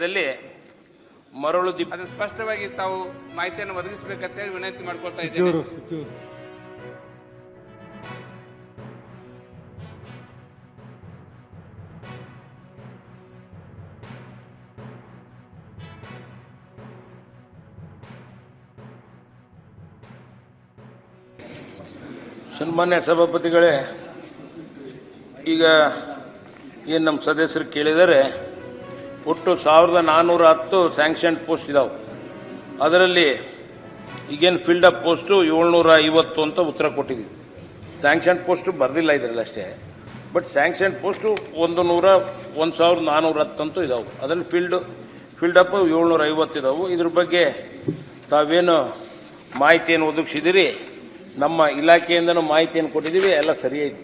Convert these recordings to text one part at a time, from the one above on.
ದಲ್ಲಿ ಮರಳು ದೀಪ ಅದು ಸ್ಪಷ್ಟವಾಗಿ ತಾವು ಮಾಹಿತಿಯನ್ನು ಒದಗಿಸಬೇಕಂತ ಹೇಳಿ ವಿನಂತಿ ಮಾಡ್ಕೊಳ್ತಾ ಇದ್ದೇನೆ. ಸನ್ಮಾನ್ಯ ಸಭಾಪತಿಗಳೇ, ಈಗ ಏನು ನಮ್ಮ ಸದಸ್ಯರು ಕೇಳಿದರೆ ಒಟ್ಟು 1410 ಸ್ಯಾಂಕ್ಷನ್ ಪೋಸ್ಟ್ ಇದಾವೆ. ಅದರಲ್ಲಿ ಈಗೇನು ಫೀಲ್ಡಪ್ ಪೋಸ್ಟು 750 ಅಂತ ಉತ್ತರ ಕೊಟ್ಟಿದ್ದೀವಿ. ಸ್ಯಾಂಕ್ಷನ್ ಪೋಸ್ಟು ಬರೆದಿಲ್ಲ ಇದರಲ್ಲಿ ಅಷ್ಟೇ, ಬಟ್ ಸ್ಯಾಂಕ್ಷನ್ ಪೋಸ್ಟು 1410 ಅಂತೂ ಇದಾವೆ. ಅದರಲ್ಲಿ ಫೀಲ್ಡಪ್ 750 ಇದಾವೆ. ಇದ್ರ ಬಗ್ಗೆ ತಾವೇನು ಮಾಹಿತಿಯನ್ನು ಒದಗಿಸಿದಿರಿ, ನಮ್ಮ ಇಲಾಖೆಯಿಂದನೂ ಮಾಹಿತಿಯನ್ನು ಕೊಟ್ಟಿದ್ದೀವಿ, ಎಲ್ಲ ಸರಿ ಐತಿ.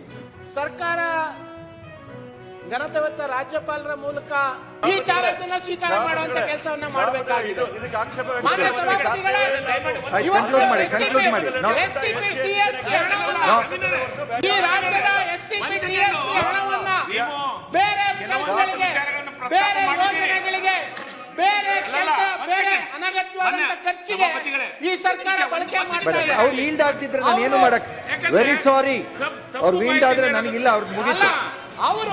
ಸರ್ಕಾರ ಘನತೆವತ್ತ ರಾಜ್ಯಪಾಲರ ಮೂಲಕ ಈ ಚಾಲೆಂಜ್ ಅನ್ನು ಸ್ವೀಕಾರ ಮಾಡುವಂತ ಕೆಲಸವನ್ನ ಮಾಡಬೇಕಾಗಿದೆ. ಮಾನ್ಯ ಸಭಾಪತಿಗಳೇ, ಈ ರಾಜ್ಯದ SCPTS ಹಣವನ್ನ ಬೇರೆ ಕೆಲಸಗಳಿಗೆ, ಬೇರೆ ಯೋಜನೆಗಳಿಗೆ, ಬೇರೆ ಕೆಲಸ, ಬೇರೆ ಅನಗತ್ಯವಾದಂತ ಖರ್ಚಿಗೆ ಈ ಸರ್ಕಾರ ಬಳಕೆ ಮಾಡ್ತಾ ಇದೆ. ಅವ್ರು ವೀಲ್ಡ್ ಆಗ್ತಿದ್ರೆ ನಾನು ಏನು ಮಾಡಕ್ ವೆರಿ ಸಾರಿ. ಅವ್ರು ವೀಲ್ಡ್ ಆದ್ರೆ ನನಗಿಲ್ಲ, ಅವ್ರಿಗೆ ಮುಗಿತು.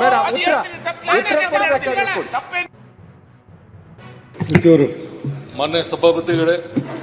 ಬೇಡ, ಉತ್ತರ ಕೊಡ್ಬೇಕಾದ್ರೆ ಮಾನ್ಯ ಸಭಾಪತಿಗಳೇ,